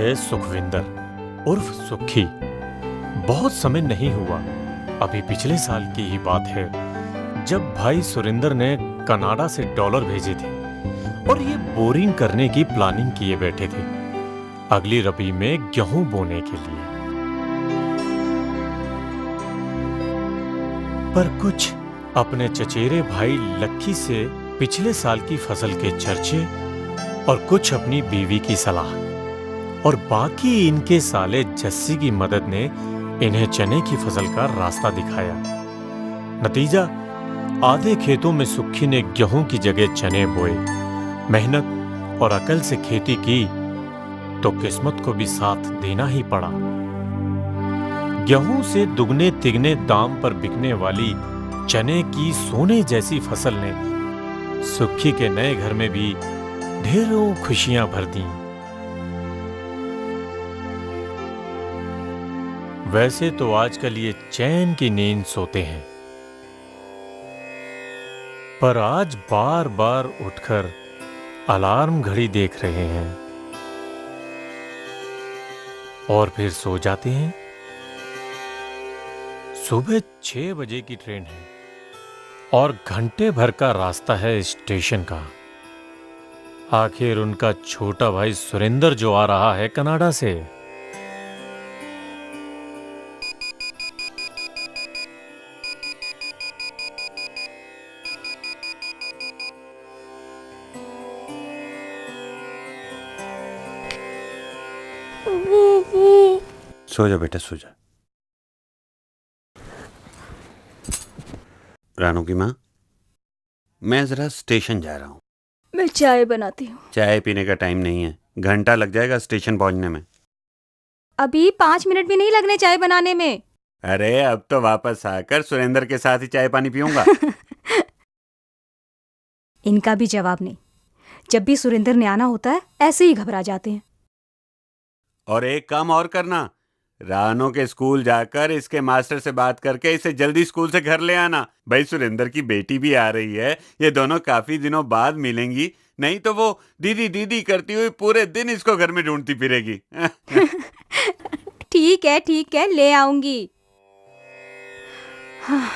है सुखविंदर उर्फ सुखी। बहुत समय नहीं हुआ, अभी पिछले साल की ही बात है जब भाई सुरेंद्र ने कनाडा से डॉलर भेजे थे और ये बोरिंग करने की प्लानिंग किए बैठे थे अगली रबी में गेहूं बोने के लिए। पर कुछ अपने चचेरे भाई लक्की से पिछले साल की फसल के चर्चे और कुछ अपनी बीवी की सलाह और बाकी इनके साले जस्सी की मदद ने इन्हें चने की फसल का रास्ता दिखाया। नतीजा, आधे खेतों में सुखी ने गेहूं की जगह चने बोए। मेहनत और अकल से खेती की तो किस्मत को भी साथ देना ही पड़ा। गेहूं से दुगने तिगने दाम पर बिकने वाली चने की सोने जैसी फसल ने सुखी के नए घर में भी ढेरों खुशियां भर दी। वैसे तो आजकल ये चैन की नींद सोते हैं, पर आज बार बार उठकर अलार्म घड़ी देख रहे हैं और फिर सो जाते हैं। सुबह 6 बजे की ट्रेन है और घंटे भर का रास्ता है स्टेशन का। आखिर उनका छोटा भाई सुरेंद्र जो आ रहा है कनाडा से। सो जा बेटा, सो जा। रानू की माँ, मैं जरा स्टेशन जा रहा हूँ। मैं चाय बनाती हूँ। चाय पीने का टाइम नहीं है, घंटा लग जाएगा स्टेशन पहुँचने में। अभी 5 मिनट भी नहीं लगने चाय बनाने में। अरे अब तो वापस आकर सुरेंद्र के साथ ही चाय पानी पीऊंगा। इनका भी जवाब नहीं। जब भी सुरेंद्र ने आना होता है ऐसे ही घबरा जाते हैं। और एक काम और करना, रानो के स्कूल जाकर इसके मास्टर से बात करके इसे जल्दी स्कूल से घर ले आना। भाई सुरेंद्र की बेटी भी आ रही है, ये दोनों काफी दिनों बाद मिलेंगी, नहीं तो वो दीदी दीदी करती हुई पूरे दिन इसको घर में ढूंढती फिरेगी। ठीक है, ले आऊंगी। हाँ।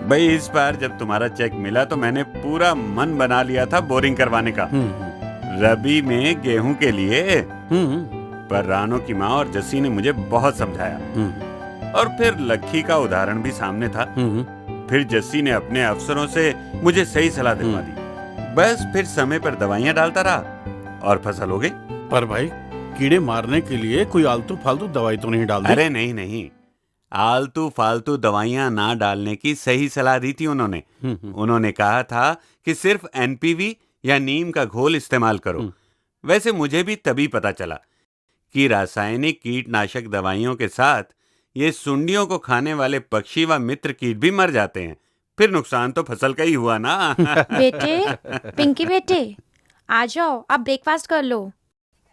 भाई इस बार जब तुम्हारा चेक मिला तो मैंने पूरा मन बना लिया था बोरिंग करवाने का, रबी में गेहूं के लिए। पर रानो की माँ और जस्सी ने मुझे बहुत समझाया और फिर लक्की का उदाहरण भी सामने था। फिर जस्सी ने अपने अफसरों से मुझे सही सलाह दिलवा दी। बस फिर समय पर दवाइयाँ डालता रहा और फसल हो गई। पर भाई कीड़े मारने के लिए कोई आलतू फालतू दवाई तो नहीं डाल दी? अरे नहीं, आलतू फालतू दवाइयां ना डालने की सही सलाह दी थी उन्होंने। उन्होंने कहा था कि सिर्फ एनपीवी या नीम का घोल इस्तेमाल करो। वैसे मुझे भी तभी पता चला कि रासायनिक कीटनाशक दवाइयों के साथ ये सुंडियों को खाने वाले पक्षी व मित्र कीट भी मर जाते हैं। फिर नुकसान तो फसल का ही हुआ ना। बेटे, पिंकी बेटे, आ जाओ, आप ब्रेकफास्ट कर लो।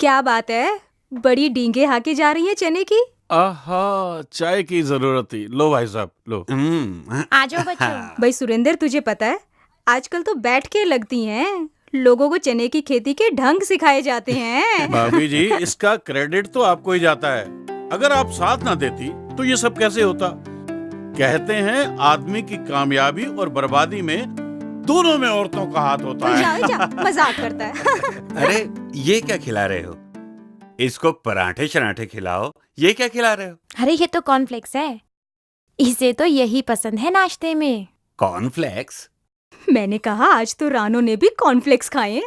क्या बात है, बड़ी डींगे हाके जा रही है चने की। आहा, चाय की जरूरत थी। लो भाई साहब, लो। आ जाओ बच्चों। भाई सुरेंद्र, तुझे पता है आजकल तो बैठ के लगती हैं, लोगों को चने की खेती के ढंग सिखाए जाते हैं। भाभी जी, इसका क्रेडिट तो आपको ही जाता है। अगर आप साथ ना देती तो ये सब कैसे होता? कहते हैं आदमी की कामयाबी और बर्बादी में दोनों में औरतों का हाथ होता है। मजाक करता है। अरे ये क्या खिला रहे हो? इसको पराठे शराठे खिलाओ, ये क्या खिला रहे हो? अरे ये तो कॉर्नफ्लेक्स है, इसे तो यही पसंद है नाश्ते में। कॉर्नफ्लेक्स? मैंने कहा आज तो रानो ने भी कॉर्नफ्लेक्स खाए।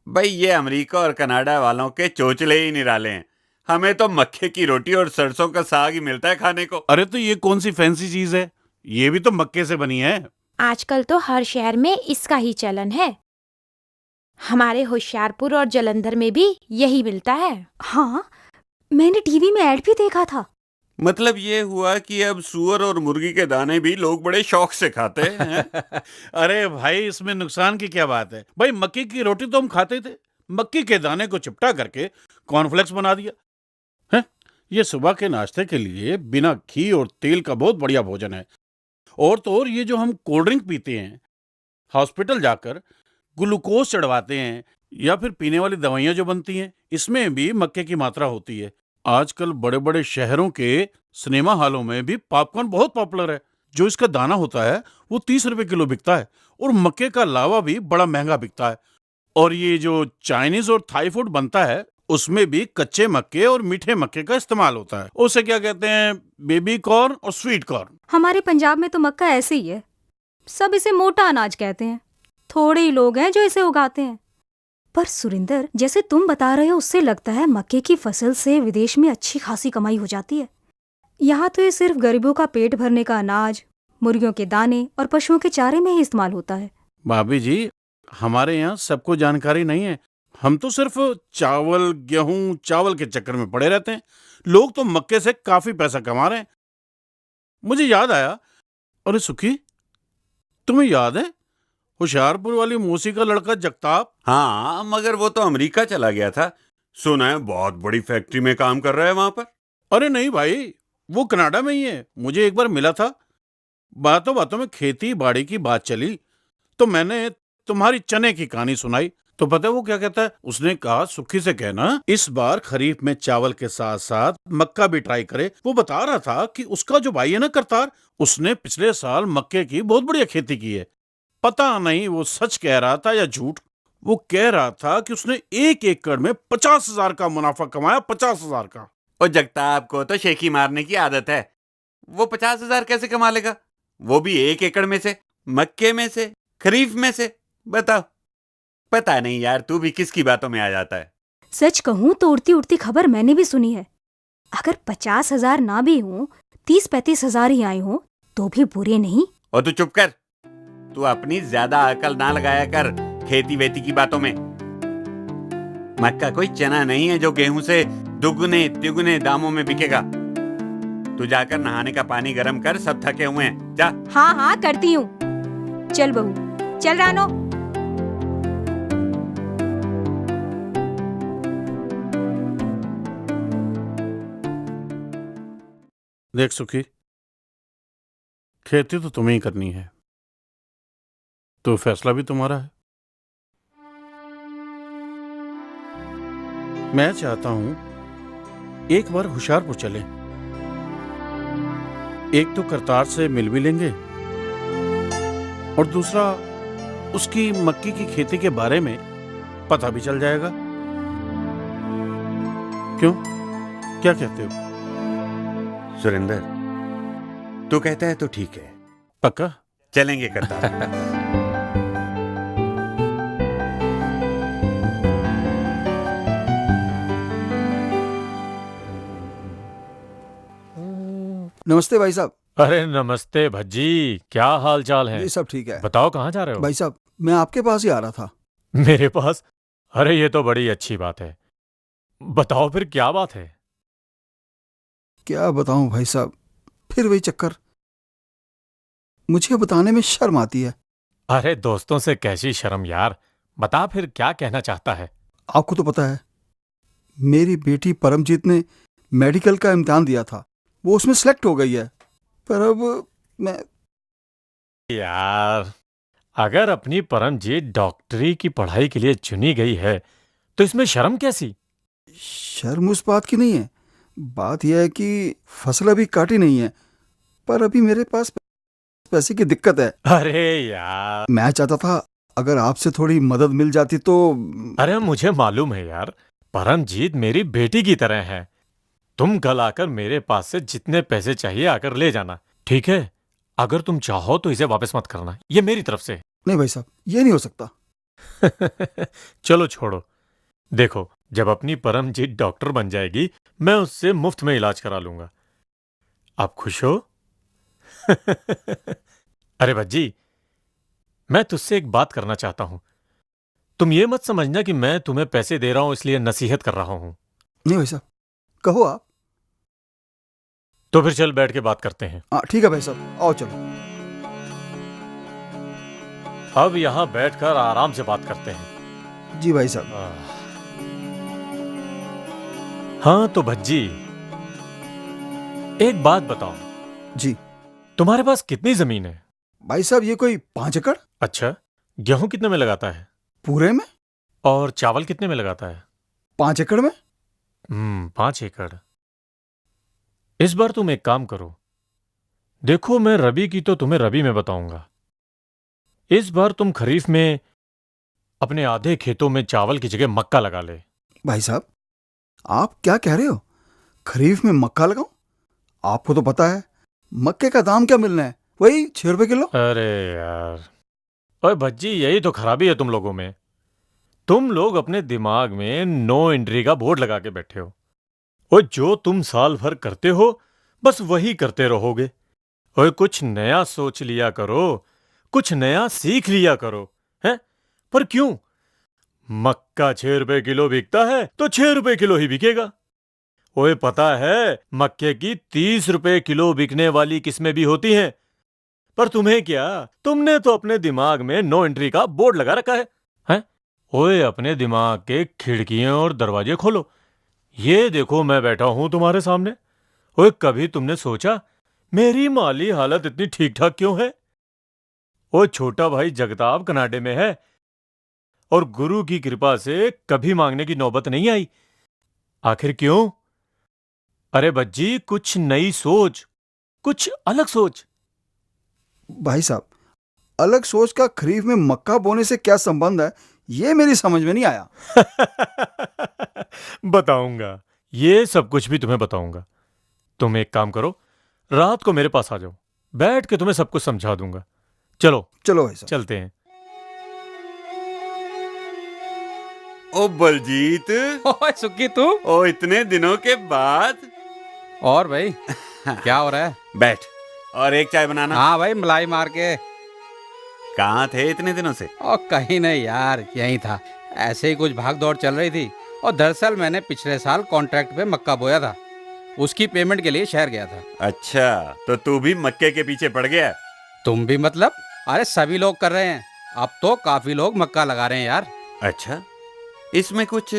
भाई ये अमेरिका और कनाडा वालों के चोचले ही निराले हैं। हमें तो मक्के की रोटी और सरसों का साग ही मिलता है खाने को। अरे तो ये कौन सी फैंसी चीज है? ये भी तो मक्के से बनी है। आजकल तो हर शहर में इसका ही चलन है। हमारे होशियारपुर और जालंधर में भी यही मिलता है। हाँ, मैंने टीवी में ऐड भी देखा था। मतलब ये हुआ कि अब सुअर और मुर्गी के दाने भी लोग बड़े शौक से खाते हैं। अरे भाई, इसमें नुकसान की क्या बात है? भाई मक्के की रोटी तो हम खाते थे, मक्के के दाने को चिपटा करके कॉर्नफ्लेक्स बना दिया है। ये सुबह के नाश्ते के लिए बिना घी और तेल का बहुत बढ़िया भोजन है और तो और ये जो हम कोल्ड ड्रिंक पीते हैं, हॉस्पिटल जाकर ग्लूकोज चढ़वाते हैं या फिर पीने वाली दवाइयां जो बनती हैं, इसमें भी मक्के की मात्रा होती है। आजकल बड़े बड़े शहरों के सिनेमा हॉलों में भी पॉपकॉर्न बहुत पॉपुलर है। जो इसका दाना होता है वो 30 रुपए किलो बिकता है और मक्के का लावा भी बड़ा महंगा बिकता है। और ये जो चाइनीज और थाई फूड बनता है उसमें भी कच्चे मक्के और मीठे मक्के का इस्तेमाल होता है। उसे क्या कहते हैं, बेबी कॉर्न और स्वीट कॉर्न। हमारे पंजाब में तो मक्का ऐसे ही है, सब इसे मोटा अनाज कहते हैं। थोड़े ही लोग हैं जो इसे उगाते हैं। पर सुरिंदर, जैसे तुम बता रहे हो उससे लगता है मक्के की फसल से विदेश में अच्छी खासी कमाई हो जाती है। यहाँ तो ये सिर्फ गरीबों का पेट भरने का अनाज, मुर्गियों के दाने और पशुओं के चारे में ही इस्तेमाल होता है। भाभी जी, हमारे यहाँ सबको जानकारी नहीं है। हम तो सिर्फ चावल गेहूं चावल के चक्कर में पड़े रहते हैं। लोग तो मक्के से काफी पैसा कमा रहे हैं। मुझे याद आया, अरे सुखी, तुम्हें याद है होशियारपुर वाली मौसी का लड़का जगताप? हाँ, मगर वो तो अमेरिका चला गया था। सुना है बहुत बड़ी फैक्ट्री में काम कर रहा है वहां पर। अरे नहीं भाई, वो कनाडा में ही है। मुझे एक बार मिला था, बातों बातों में खेती बाड़ी की बात चली तो मैंने तुम्हारी चने की कहानी सुनाई। तो पता है वो क्या कहता है? उसने कहा सुखी से कहना इस बार खरीफ में चावल के साथ साथ मक्का भी ट्राई करे। वो बता रहा था कि उसका जो भाई है ना करतार, उसने पिछले साल मक्के की बहुत बढ़िया खेती की है। पता नहीं वो सच कह रहा था या झूठ। वो कह रहा था कि उसने 1 एकड़ में 50,000 का मुनाफा कमाया, 50,000 का। और जगताप को तो शेखी मारने की आदत है। वो 50,000 कैसे कमा लेगा? वो भी 1 एकड़ में से, मक्के में से, खरीफ में से। बताओ। पता नहीं यार, तू भी किसकी बातों में आ जाता है। सच कहूँ तो उड़ती उड़ती खबर मैंने भी सुनी है। अगर 50,000 ना भी हों, 30-35,000 ही आए हों तो भी बुरे नहीं। और तू चुप कर। तू अपनी ज्यादा अकल ना लगाया कर खेती वेती की बातों में। मक्का कोई चना नहीं है जो गेहूं से दुगने तिगुने दामों में बिकेगा। तू जाकर नहाने का पानी गर्म कर, सब थके हुए हैं, जा। हाँ हाँ करती हूँ। चल बहू, चल रानो। देख सुखी, खेती तो तुम्हें ही करनी है, तो फैसला भी तुम्हारा है। मैं चाहता हूं एक बार होशियारपुर चलें। एक तो करतार से मिल भी लेंगे और दूसरा उसकी मक्की की खेती के बारे में पता भी चल जाएगा। क्यों, क्या कहते हो? सुरेंद्र, तू कहता है तो ठीक है। पक्का? चलेंगे करतार। नमस्ते भाई साहब। अरे नमस्ते भज्जी, क्या हाल चाल है? ये सब ठीक है। बताओ कहाँ जा रहे हो? भाई साहब, मैं आपके पास ही आ रहा था। मेरे पास? अरे ये तो बड़ी अच्छी बात है। बताओ फिर क्या बात है? क्या बताऊं भाई साहब, फिर वही चक्कर। मुझे बताने में शर्म आती है। अरे दोस्तों से कैसी शर्म यार। बता फिर क्या कहना चाहता है? आपको तो पता है, मेरी बेटी परमजीत ने मेडिकल का इम्तिहान दिया था, वो उसमें सेलेक्ट हो गई है। पर अब मैं यार, अगर अपनी परमजीत डॉक्टरी की पढ़ाई के लिए चुनी गई है तो इसमें शर्म कैसी? शर्म उस बात की नहीं है। बात यह है कि फसल अभी काटी नहीं है, पर अभी मेरे पास पैसे की दिक्कत है। अरे यार, मैं चाहता था अगर आपसे थोड़ी मदद मिल जाती तो। अरे मुझे मालूम है यार, परमजीत मेरी बेटी की तरह है। तुम कल आकर मेरे पास से जितने पैसे चाहिए आकर ले जाना, ठीक है? अगर तुम चाहो तो इसे वापस मत करना, ये मेरी तरफ से। नहीं भाई साहब, ये नहीं हो सकता। चलो छोड़ो। देखो, जब अपनी परमजीत डॉक्टर बन जाएगी मैं उससे मुफ्त में इलाज करा लूंगा। आप खुश हो? अरे भज्जी, मैं तुझसे एक बात करना चाहता हूं। तुम ये मत समझना कि मैं तुम्हें पैसे दे रहा हूं इसलिए नसीहत कर रहा हूं। नहीं भाई साहब, कहो आप। तो फिर चल बैठ के बात करते हैं। ठीक है भाई साहब, आओ चलो। अब यहां बैठकर आराम से बात करते हैं। जी भाई साहब। हाँ तो भज्जी, एक बात बताओ। जी। तुम्हारे पास कितनी जमीन है? भाई साहब ये कोई 5 एकड़। अच्छा, गेहूं कितने में लगाता है? पूरे में और चावल कितने में लगाता है? 5 एकड़ में। 5 एकड़। इस बार तुम एक काम करो, देखो मैं रबी की तो तुम्हें रबी में बताऊंगा। इस बार तुम खरीफ में अपने आधे खेतों में चावल की जगह मक्का लगा ले। भाई साहब आप क्या कह रहे हो? खरीफ में मक्का लगाऊं? आपको तो पता है मक्के का दाम क्या मिलना है, वही 6 रुपए किलो। अरे यार, ओए भज्जी, यही तो खराबी है तुम लोगों में। तुम लोग अपने दिमाग में नो एंट्री का बोर्ड लगा के बैठे हो। ओए जो तुम साल भर करते हो बस वही करते रहोगे। ओए कुछ नया सोच लिया करो, कुछ नया सीख लिया करो। हैं? पर क्यों? मक्का 6 रुपए किलो बिकता है तो 6 रुपए किलो ही बिकेगा। ओए पता है मक्के की 30 रुपए किलो बिकने वाली किस्में भी होती हैं। पर तुम्हें क्या, तुमने तो अपने दिमाग में नो एंट्री का बोर्ड लगा रखा है। हैं? ओए अपने दिमाग के खिड़कियां और दरवाजे खोलो। ये देखो मैं बैठा हूं तुम्हारे सामने। ओए कभी तुमने सोचा मेरी माली हालत इतनी ठीक ठाक क्यों है? ओ छोटा भाई जगताप कनाडे में है और गुरु की कृपा से कभी मांगने की नौबत नहीं आई। आखिर क्यों? अरे बज्जी, कुछ नई सोच, कुछ अलग सोच। भाई साहब अलग सोच का खरीफ में मक्का बोने से क्या संबंध है, ये मेरी समझ में नहीं आया। बताऊंगा, ये सब कुछ भी तुम्हें बताऊंगा। तुम एक काम करो, रात को मेरे पास आ जाओ, बैठ के तुम्हें सब कुछ समझा दूंगा। चलो चलो भाई साहब। चलते हैं। ओ बलजीत, ओए सुक्की तू। ओ इतने दिनों के बाद। और भाई क्या हो रहा है? बैठ और एक चाय बनाना। हाँ भाई, मलाई मार के। कहाँ थे इतने दिनों से? और कहीं नहीं यार, यहीं था। ऐसे ही कुछ भाग दौड़ चल रही थी। और दरअसल मैंने पिछले साल कॉन्ट्रैक्ट पे मक्का बोया था, उसकी पेमेंट के लिए शहर गया था। अच्छा, तो तू भी मक्के के पीछे पड़ गया? तुम भी मतलब? अरे सभी लोग कर रहे हैं, अब तो काफी लोग मक्का लगा रहे हैं यार। अच्छा, इसमें कुछ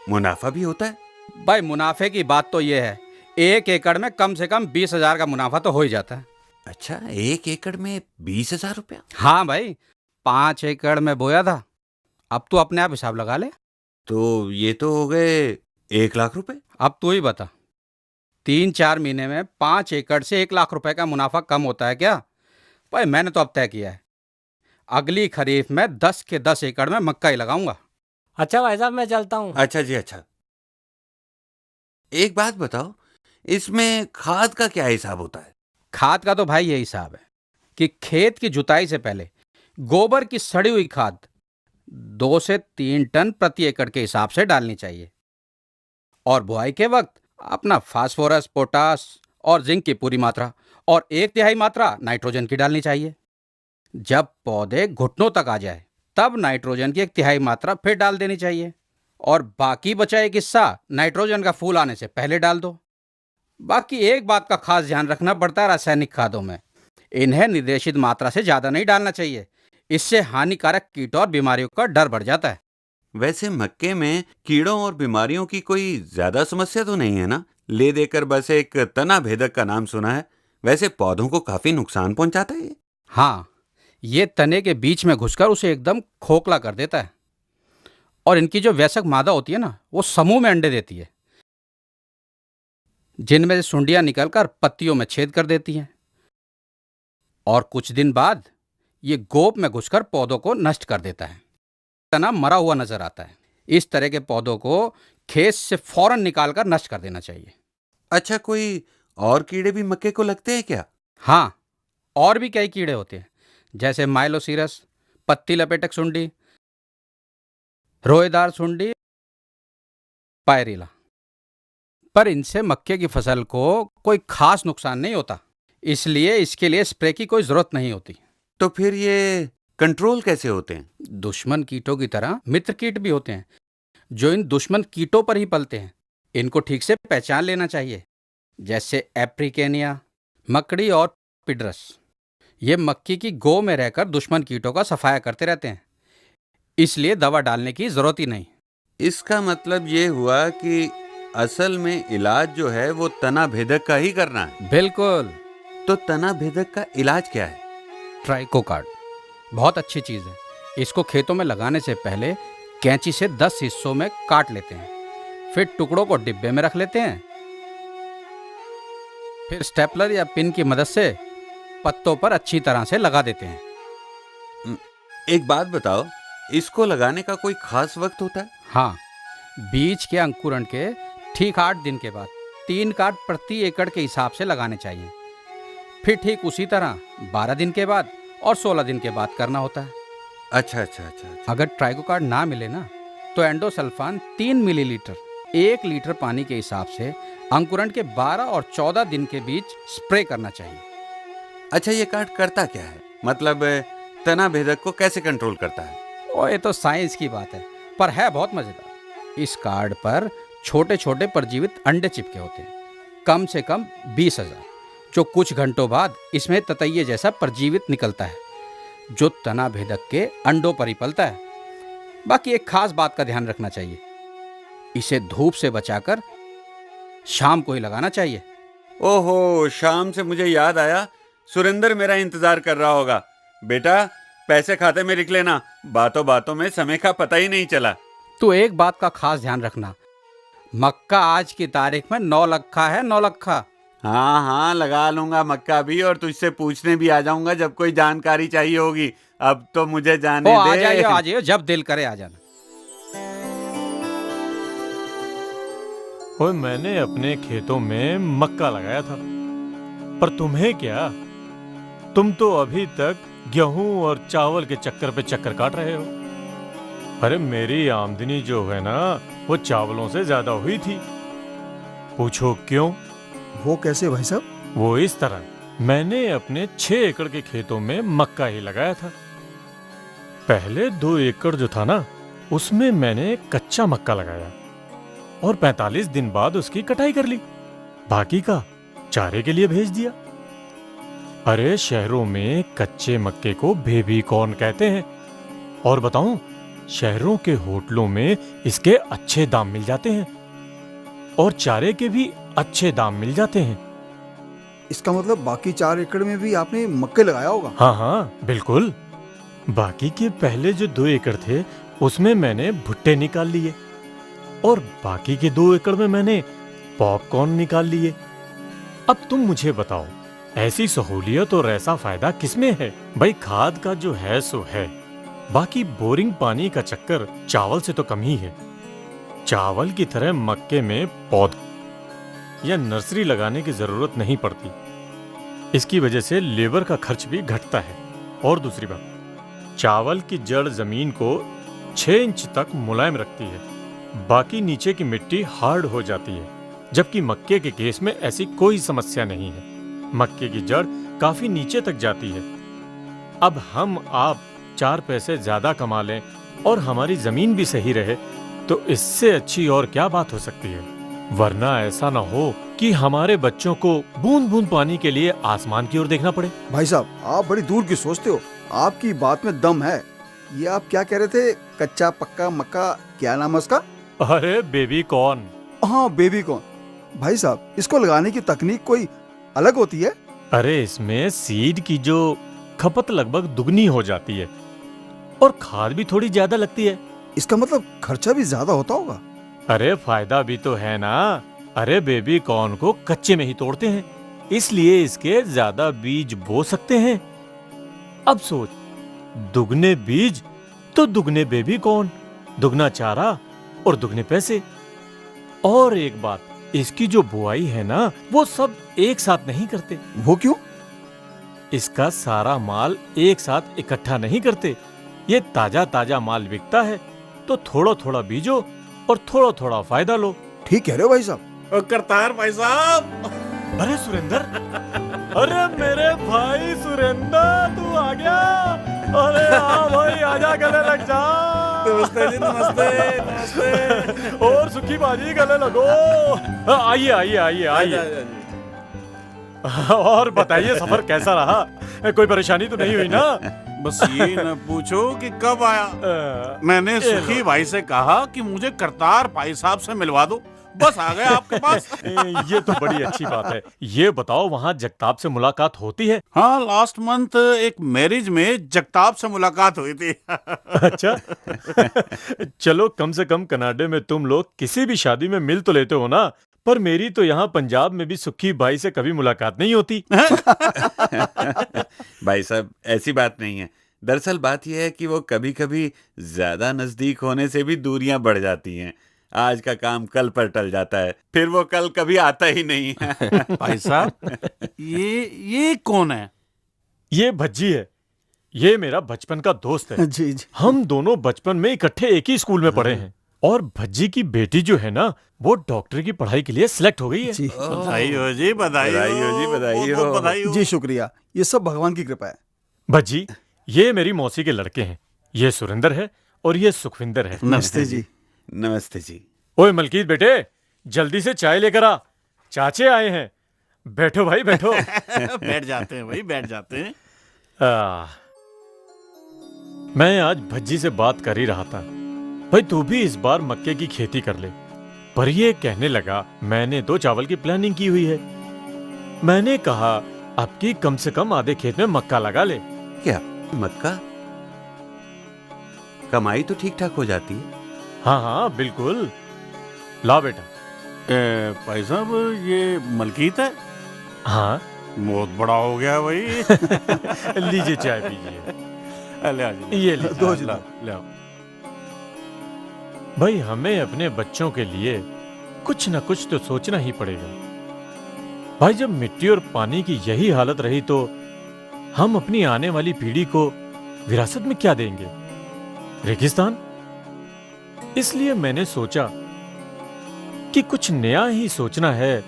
मुनाफा भी होता है? भाई मुनाफे की बात तो ये है, 1 एकड़ में कम से कम 20,000 का मुनाफा तो हो ही जाता है। अच्छा, 1 एकड़ में 20,000 रुपया? हाँ भाई, 5 एकड़ में बोया था। अब तू अपने आप हिसाब लगा ले। तो ये तो हो गए 1 लाख रुपए। अब तू ही बता, 3-4 महीने में 5 एकड़ से 1 लाख रुपए का मुनाफा कम होता है क्या? भाई मैंने तो अब तय किया है, अगली खरीफ में 10 के 10 एकड़ में मक्का ही लगाऊंगा। अच्छा भाई साहब, मैं चलता हूँ। अच्छा जी, अच्छा। एक बात बताओ, इसमें खाद का क्या हिसाब होता है? खाद का तो भाई यही हिसाब है कि खेत की जुताई से पहले गोबर की सड़ी हुई खाद 2 से 3 टन प्रति एकड़ के हिसाब से डालनी चाहिए। और बुआई के वक्त अपना फास्फोरस, पोटास और जिंक की पूरी मात्रा और 1/3 मात्रा नाइट्रोजन की डालनी चाहिए। जब पौधे घुटनों तक आ जाए तब नाइट्रोजन की 1/3 मात्रा फिर डाल देनी चाहिए। और बाकी बचा एक हिस्सा नाइट्रोजन का फूल आने से पहले डाल दो। बाकी एक बात का खास ध्यान रखना पड़ता है रासायनिक खादों में, इन्हें निर्देशित मात्रा से ज़्यादा नहीं डालना चाहिए, इससे हानिकारक कीटों और बीमारियों का डर बढ़ जाता है। वैसे मक्के में कीड़ों और बीमारियों की कोई ज्यादा समस्या तो नहीं है ना? ले देकर बस एक तना भेदक का नाम सुना है, वैसे पौधों को काफी नुकसान पहुंचाता है ये। हाँ, ये तने के बीच में घुसकर उसे एकदम खोखला कर देता है। और इनकी जो वयस्क मादा होती है ना, वो समूह में अंडे देती है, जिनमें से सुंडियां निकलकर पत्तियों में छेद कर देती हैं। और कुछ दिन बाद ये गोप में घुसकर पौधों को नष्ट कर देता है, तना मरा हुआ नजर आता है। इस तरह के पौधों को खेत से फौरन निकालकर नष्ट कर देना चाहिए। अच्छा, कोई और कीड़े भी मक्के को लगते हैं क्या? हाँ, और भी कई कीड़े होते हैं, जैसे माइलोसिरस, पत्ती लपेटक सुंडी, रोएदार सुंडी, पायरिला। पर इनसे मक्के की फसल को कोई खास नुकसान नहीं होता, इसलिए इसके लिए स्प्रे की कोई जरूरत नहीं होती। तो फिर ये कंट्रोल कैसे होते हैं? दुश्मन कीटों की तरह मित्र कीट भी होते हैं, जो इन दुश्मन कीटों पर ही पलते हैं। इनको ठीक से पहचान लेना चाहिए, जैसे एप्रिकेनिया, मकड़ी और पिडरस। ये मक्की की गो में रहकर दुश्मन कीटों का सफाया करते रहते हैं, इसलिए दवा डालने की जरूरत ही नहीं। इसका मतलब ये हुआ कि असल में इलाज जो है वो तना भेदक का ही करना है। बिल्कुल, तो तना भेदक का इलाज क्या है? ट्राइको कार्ड बहुत अच्छी चीज़ है। इसको खेतों में लगाने से पहले कैंची से 10 हिस्सों में काट लेते हैं, फिर टुकड़ों को डिब्बे में रख लेते हैं, फिर स्टेपलर या पिन की मदद से पत्तों पर अच्छी तरह से लगा देते हैं। एक बात बताओ, इसको लगाने का कोई खास वक्त होता है? हाँ, बीज के अंकुरण के ठीक 8 दिन के बाद 3 काट प्रति एकड़ के हिसाब से लगाने चाहिए। फिर ठीक उसी तरह 12 दिन के बाद और 16 दिन के बाद करना होता है। अच्छा अच्छा अच्छा, अच्छा। अगर ट्राइको कार्ड ना मिले ना तो एंडोसल्फान 3 मिलीलीटर 1 लीटर पानी के हिसाब से अंकुरण के 12 और 14 दिन के बीच स्प्रे करना चाहिए। अच्छा, ये कार्ड करता क्या है? मतलब तना भेदक को कैसे कंट्रोल करता है? और ये तो साइंस की बात है, पर है बहुत मजेदार। इस कार्ड पर छोटे छोटे परजीवित अंडे चिपके होते हैं, कम से कम 20,000, जो कुछ घंटों बाद इसमें ततैये जैसा परजीवित निकलता है, जो तना भेदक के अंडों पर ही पलता है। बाकी एक खास बात का ध्यान रखना चाहिए, इसे धूप से बचाकर शाम को ही लगाना चाहिए। ओहो, शाम से मुझे याद आया, सुरेंद्र मेरा इंतजार कर रहा होगा। बेटा, पैसे खाते में लिख लेना, बातों बातों में समय का पता ही नहीं चला। तो एक बात का खास ध्यान रखना, मक्का आज की तारीख में 9 लक्खा है, 9 लक्खा। हाँ हाँ, लगा लूंगा मक्का भी, और तुझसे पूछने भी आ जाऊंगा जब कोई जानकारी चाहिए होगी। अब तो मुझे जाने आ दे। जाइए, जब दिल करे आ जाना। ओए, मैंने अपने खेतों में मक्का लगाया था, पर तुम्हें क्या, तुम तो अभी तक गेहूं और चावल के चक्कर पे चक्कर काट रहे हो। अरे मेरी आमदनी जो है ना, वो चावलों से ज्यादा हुई थी। पूछो क्यों? वो कैसे भाई साहब? वो इस तरह, मैंने अपने 6 एकड़ के खेतों में मक्का ही लगाया था। पहले 2 एकड़ जो था ना, उसमें मैंने कच्चा मक्का लगाया और 45 दिन बाद उसकी कटाई कर ली। बाकी का चारे के लिए भेज दिया। अरे शहरों में कच्चे मक्के को बेबी कॉर्न कहते हैं, और बताऊं, शहरों के होटलों में इसके अच्छे दाम मिल जाते हैं और चारे के भी अच्छे दाम मिल जाते हैं। इसका मतलब बाकी 4 एकड़ में भी आपने मक्के लगाया होगा? हाँ हाँ बिल्कुल। बाकी के पहले जो 2 एकड़ थे उसमें मैंने भुट्टे निकाल लिए, और बाकी के 2 एकड़ में मैंने पॉपकॉर्न निकाल लिए। अब तुम मुझे बताओ, ऐसी सहूलियत और ऐसा फायदा किसमें है? भाई खाद का जो है सो है, बाकी बोरिंग पानी का चक्कर चावल से तो कम ही है। चावल की तरह मक्के में पौध या नर्सरी लगाने की जरूरत नहीं पड़ती। इसकी वजह से लेबर का खर्च भी घटता है। और दूसरी बात, चावल की जड़ जमीन को 6 इंच तक मुलायम रखती है, बाकी नीचे की मिट्टी हार्ड हो जाती है, जबकि मक्के के केस में ऐसी कोई समस्या नहीं है। मक्के की जड़ काफी नीचे तक जाती है। अब हम आप 4 पैसे ज्यादा कमा लें और हमारी जमीन भी सही रहे, तो इससे अच्छी और क्या बात हो सकती है? वरना ऐसा ना हो कि हमारे बच्चों को बूंद बूंद पानी के लिए आसमान की ओर देखना पड़े। भाई साहब, आप बड़ी दूर की सोचते हो, आपकी बात में दम है। ये आप क्या कह रहे थे? कच्चा पक्का मक्का, क्या नाम है उसका? अरे बेबी कॉर्न। हाँ, बेबी कॉर्न। भाई साहब, इसको लगाने की तकनीक कोई अलग होती है? अरे इसमें सीड की जो खपत लगभग दुगनी हो जाती है और खाद भी थोड़ी ज्यादा लगती है। इसका मतलब खर्चा भी ज्यादा होता होगा? अरे फायदा भी तो है ना। अरे बेबी कॉर्न को कच्चे में ही तोड़ते हैं, इसलिए इसके ज्यादा बीज बो सकते हैं। अब सोच, दुगने बीज तो दुगने बेबी कॉर्न, दुगना चारा और दुगने पैसे। और एक बात, इसकी जो बुआई है ना, वो सब एक साथ नहीं करते। वो क्यों? इसका सारा माल एक साथ इकट्ठा नहीं करते। ये ताजा ताजा माल बिकता है, तो थोड़ा थोड़ा बीजो और थोड़ा थोड़ा फायदा लो। ठीक कह रहे हो भाई साहब। करतार भाई साहब। अरे सुरेंद्र, अरे मेरे भाई सुरेंद्र, तू आ गया। अरे हाँ भाई, आजा, गले लग जा। नमस्ते जी, नमस्ते नमस्ते। और सुखी बाजी, गले लगो। आइए आइए आइए आइए। और बताइए, सफर कैसा रहा? कोई परेशानी तो नहीं हुई ना? बस ये न पूछो कि कब आया। मैंने सुखी भाई से कहा कि मुझे करतार भाई साहब से मिलवा दो, बस आ गए आपके पास। ये तो बड़ी अच्छी बात है। ये बताओ, वहाँ जगताप से मुलाकात होती है? हाँ, लास्ट मंथ एक मैरिज में जगताप से मुलाकात हुई थी। अच्छा। चलो, कम से कम कनाडा में तुम लोग किसी भी शादी में मिल तो लेते हो ना। पर मेरी तो यहाँ पंजाब में भी सुखी भाई से कभी मुलाकात नहीं होती। भाई साहब, ऐसी बात नहीं है। दरअसल बात यह है कि वो कभी कभी ज्यादा नजदीक होने से भी दूरियां बढ़ जाती हैं। आज का काम कल पर टल जाता है, फिर वो कल कभी आता ही नहीं है। भाई साहब, ये कौन है? ये भज्जी है। ये मेरा बचपन का दोस्त है। जी जी। हम दोनों बचपन में इकट्ठे एक ही स्कूल में पढ़े हैं। और भज्जी की बेटी जो है ना, वो डॉक्टर की पढ़ाई के लिए सिलेक्ट हो गई है। जी बधाई हो जी, बधाई बधाई हो जी, बधाई बहुत हो। बहुत बधाई हो। जी, शुक्रिया। ये सब भगवान की कृपा है। भज्जी, ये मेरी मौसी के लड़के हैं। ये सुरेंद्र है और ये सुखविंदर है। नमस्ते जी। नमस्ते जी। ओए मलकीत बेटे, जल्दी से चाय लेकर आ। चाचे आए हैं। बैठो भाई, बैठो। बैठ जाते हैं भाई, बैठ जाते हैं। मैं आज भज्जी से बात कर ही रहा था, भाई तू भी इस बार मक्के की खेती कर ले। पर ये कहने लगा, मैंने तो चावल की प्लानिंग की हुई है। मैंने कहा, अब की कम से कम आधे खेत में मक्का लगा ले। क्या मक्का? कमाई तो ठीक ठाक हो जाती है। हाँ हाँ बिल्कुल। ला बेटा। भाई साहब, ये मलकीत है? हाँ। बहुत बड़ा हो गया भाई। लीजिए चाय पीजिए। ले आइए। ये ले दो जी, ले आओ। भाई, हमें अपने बच्चों के लिए कुछ न कुछ तो सोचना ही पड़ेगा। भाई, जब मिट्टी और पानी की यही हालत रही तो हम अपनी आने वाली पीढ़ी को विरासत में क्या देंगे? रेगिस्तान। इसलिए मैंने सोचा कि कुछ नया ही सोचना है,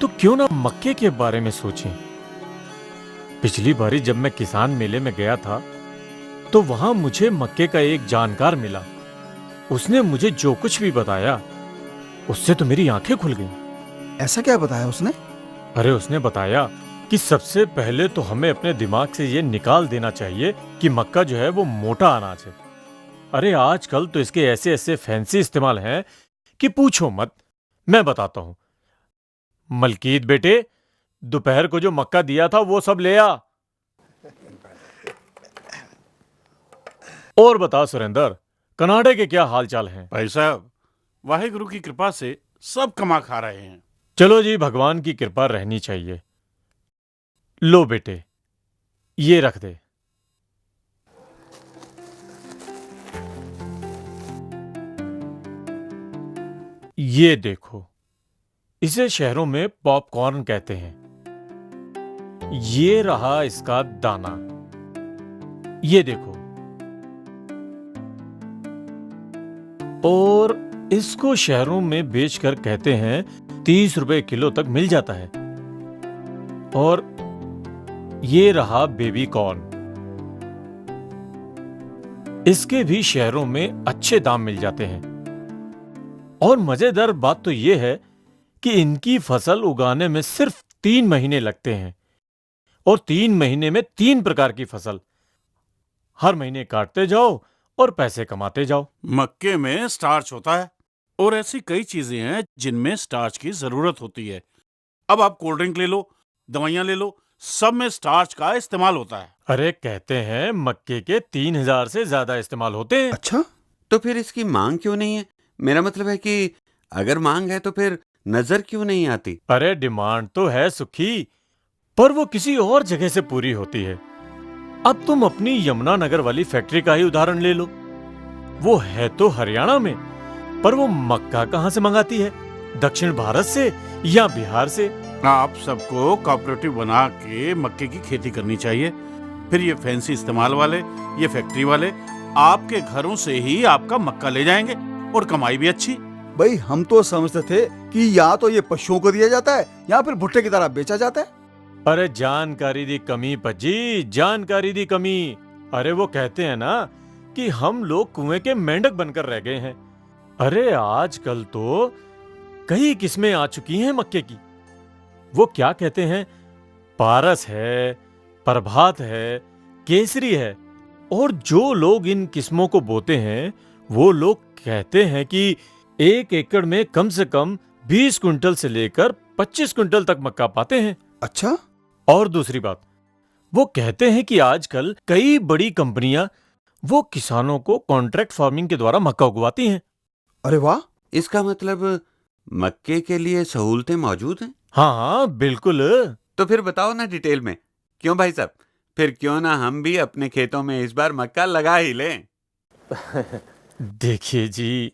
तो क्यों ना मक्के के बारे में सोचें। पिछली बारी जब मैं किसान मेले में गया था तो वहां मुझे मक्के का एक जानकार मिला। उसने मुझे जो कुछ भी बताया, उससे तो मेरी आंखें खुल गईं। ऐसा क्या बताया उसने? अरे, उसने बताया कि सबसे पहले तो हमें अपने दिमाग से ये निकाल देना चाहिए कि मक्का जो है वो मोटा अनाज है। अरे, आजकल तो इसके ऐसे ऐसे फैंसी इस्तेमाल हैं कि पूछो मत। मैं बताता हूं। मलकीत बेटे, दोपहर को जो मक्का दिया था वो सब ले आ। और बता सुरेंद्र, कनाडा के क्या हाल चाल हैं? भाई साहब, वाहिगुरु की कृपा से सब कमा खा रहे हैं। चलो जी, भगवान की कृपा रहनी चाहिए। लो बेटे, ये रख दे। ये देखो, इसे शहरों में पॉपकॉर्न कहते हैं। ये रहा इसका दाना। ये देखो। और इसको शहरों में बेचकर कहते हैं 30 रुपए किलो तक मिल जाता है। और ये रहा बेबी कॉर्न। इसके भी शहरों में अच्छे दाम मिल जाते हैं। और मजेदार बात तो यह है कि इनकी फसल उगाने में सिर्फ 3 महीने लगते हैं। और 3 महीने में 3 प्रकार की फसल। हर महीने काटते जाओ और पैसे कमाते जाओ। मक्के में स्टार्च होता है और ऐसी कई चीजें हैं जिनमें स्टार्च की जरूरत होती है। अब आप कोल्ड ड्रिंक ले लो, दवाइयां ले लो, सब में स्टार्च का इस्तेमाल होता है। अरे, कहते हैं मक्के के 3000 से ज्यादा इस्तेमाल होते हैं। अच्छा, तो फिर इसकी मांग क्यों नहीं है? मेरा मतलब है कि अगर मांग है तो फिर नजर क्यों नहीं आती? अरे, डिमांड तो है सुखी, पर वो किसी और जगह से पूरी होती है। अब तुम अपनी यमुनानगर वाली फैक्ट्री का ही उदाहरण ले लो। वो है तो हरियाणा में, पर वो मक्का कहां से मंगाती है? दक्षिण भारत से या बिहार से? आप सबको कोऑपरेटिव बना के मक्के की खेती करनी चाहिए। फिर ये फैंसी इस्तेमाल वाले, ये फैक्ट्री वाले आपके घरों से ही आपका मक्का ले जाएंगे और कमाई भी अच्छी। भाई हम तो समझते थे कि या तो ये पशुओं को दिया जाता है या फिर भुट्टे की तरह बेचा जाता है। अरे, जानकारी दी कमी पज्जी, जानकारी दी कमी। अरे, वो कहते हैं ना कि हम लोग कुएं के मेंढक बनकर रह गए हैं। अरे, आजकल तो कई किस्में आ चुकी हैं मक्के की। वो क्या कहते हैं, पारस है, प्रभात है, केसरी है। और जो लोग इन किस्मों को बोते हैं वो लोग कहते हैं कि एक एकड़ में कम से कम 20 कुंटल से लेकर 25 कुंटल तक मक्का पाते हैं। अच्छा। और दूसरी बात, वो कहते हैं कि आजकल कई बड़ी कंपनियां वो किसानों को कॉन्ट्रैक्ट फार्मिंग के द्वारा मक्का उगवाती हैं। अरे वाह। इसका मतलब मक्के के लिए सहूलतें मौजूद हैं? हाँ बिल्कुल। तो फिर बताओ ना डिटेल में। क्यों भाई साहब, फिर क्यों ना हम भी अपने खेतों में इस बार मक्का लगा ही लें। देखिए जी,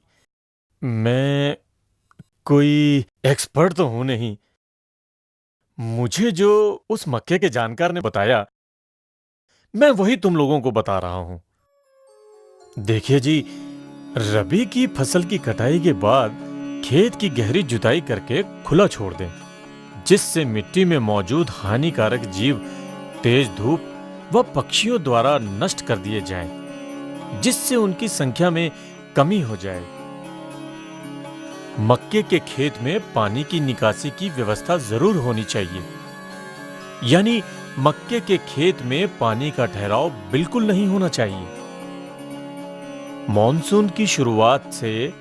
मैं कोई एक्सपर्ट तो हूं नहीं। मुझे जो उस मक्के के जानकार ने बताया, मैं वही तुम लोगों को बता रहा हूं। देखिए जी, रबी की फसल की कटाई के बाद खेत की गहरी जुताई करके खुला छोड़ दें, जिससे मिट्टी में मौजूद हानिकारक जीव तेज धूप व पक्षियों द्वारा नष्ट कर दिए जाएं, जिससे उनकी संख्या में कमी हो जाए। मक्के के खेत में पानी की निकासी की व्यवस्था जरूर होनी चाहिए, यानी मक्के के खेत में पानी का ठहराव बिल्कुल नहीं होना चाहिए। मॉनसून की शुरुआत से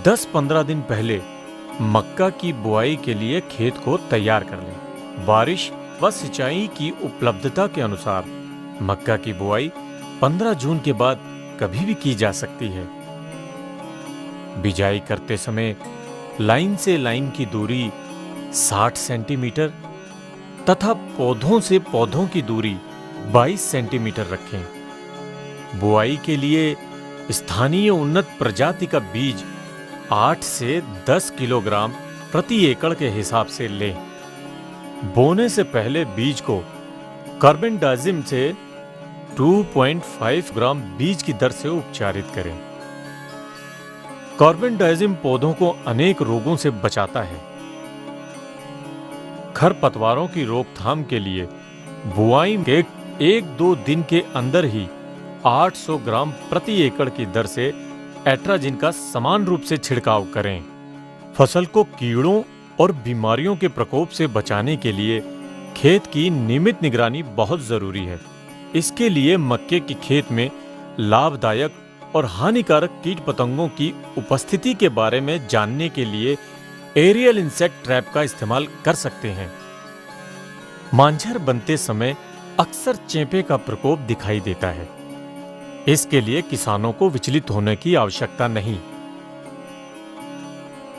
10-15 दिन पहले मक्का की बुआई के लिए खेत को तैयार कर लें। बारिश व सिंचाई की उपलब्धता के अनुसार मक्का की बुआई 15 जून के बाद कभी भी की जा सकती है। बिजाई करते समय लाइन से लाइन की दूरी 60 सेंटीमीटर तथा पौधों से पौधों की दूरी 22 सेंटीमीटर रखें। बुआई के लिए स्थानीय उन्नत प्रजाति का बीज 8 से 10 किलोग्राम प्रति एकड़ के हिसाब से लें। बोने से पहले बीज को कार्बेंडाजिम से 2.5 ग्राम बीज की दर से उपचारित करें। कार्बेंडाजिम पौधों को अनेक रोगों से बचाता है। खरपतवारों की रोकथाम के लिए बुआई के 1-2 दिन के अंदर ही 800 ग्राम प्रति एकड़ की दर से एट्राजिन का समान रूप से छिड़काव करें। फसल को कीड़ों और बीमारियों के प्रकोप से बचाने के लिए खेत की नियमित निगरानी बहुत जरूरी है। इसके लिए मक्के के खेत में लाभदायक और हानिकारक कीट पतंगों की उपस्थिति के बारे में जानने के लिए एरियल इंसेक्ट ट्रैप का इस्तेमाल कर सकते हैं। मांझर बनते समय अक्सर चेपे का प्रकोप दिखाई देता है। इसके लिए किसानों को विचलित होने की आवश्यकता नहीं,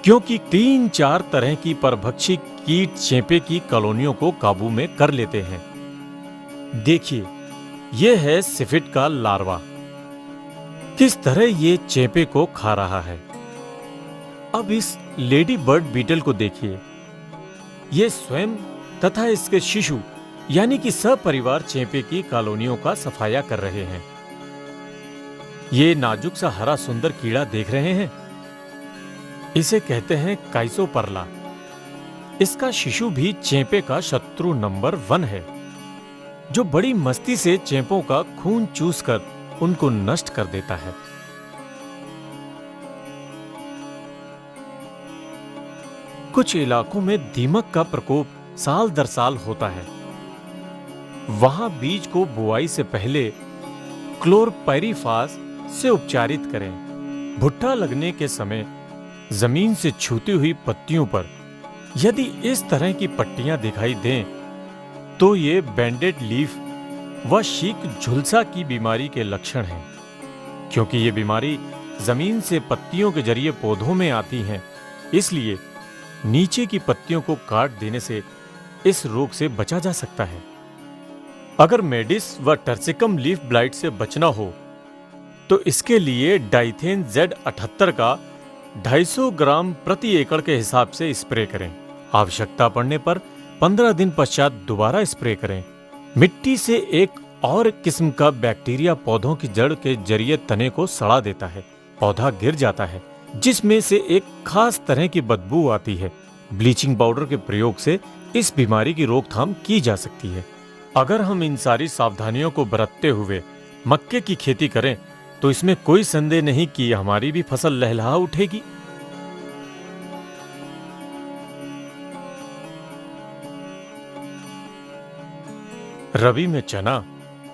क्योंकि 3-4 तरह की परभक्षी कीट चेपे की कॉलोनियों को काबू में कर लेते हैं। देखिए, यह है सिफिड का लार्वा, किस तरह ये चेपे को खा रहा है। अब इस लेडी बर्ड बीटल को देखिए, ये स्वयं तथा इसके शिशु यानी कि सपरिवार चेपे की कॉलोनियों का सफाया कर रहे हैं। ये नाजुक सा हरा सुंदर कीड़ा देख रहे हैं, इसे कहते हैं काइसोपरला। इसका शिशु भी चेपे का शत्रु नंबर 1 है, जो बड़ी मस्ती से चेपों का खून चूसकर उनको नष्ट कर देता है। कुछ इलाकों में दीमक का प्रकोप साल दर साल होता है। वहां बीज को बुआई से पहले क्लोरपाइरीफास से उपचारित करें। भुट्टा लगने के समय जमीन से छूती हुई पत्तियों पर यदि इस तरह की पट्टियां दिखाई दें तो ये बैंडेड लीफ व शीक झुलसा की बीमारी के लक्षण हैं, क्योंकि ये बीमारी जमीन से पत्तियों के जरिए पौधों में आती है। इसलिए नीचे की पत्तियों को काट देने से इस रोग से बचा जा सकता है। अगर मेडिस व टर्सिकम लीफ ब्लाइट से बचना हो तो इसके लिए डाइथेन Z78 का 250 ग्राम प्रति एकड़ के हिसाब से स्प्रे करें। आवश्यकता पड़ने पर 15 दिन पश्चात दोबारा स्प्रे करें। मिट्टी से एक और किस्म का बैक्टीरिया पौधों की जड़ के जरिए तने को सड़ा देता है। पौधा गिर जाता है, जिसमें से एक खास तरह की बदबू आती है। ब्लीचिंग पाउडर के प्रयोग से इस बीमारी की रोकथाम की जा सकती है। अगर हम इन सारी सावधानियों को बरतते हुए मक्के की खेती करें तो इसमें कोई संदेह नहीं कि हमारी भी फसल लहलहा उठेगी। रबी में चना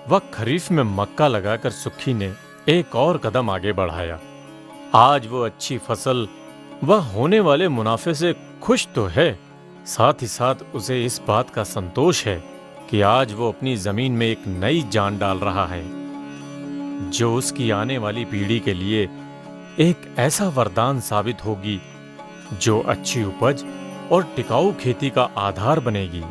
व खरीफ में मक्का लगाकर सुखी ने एक और कदम आगे बढ़ाया। आज वो अच्छी फसल वह होने वाले मुनाफे से खुश तो है, साथ ही साथ उसे इस बात का संतोष है कि आज वो अपनी जमीन में एक नई जान डाल रहा है जो उसकी आने वाली पीढ़ी के लिए एक ऐसा वरदान साबित होगी जो अच्छी उपज और टिकाऊ खेती का आधार बनेगी।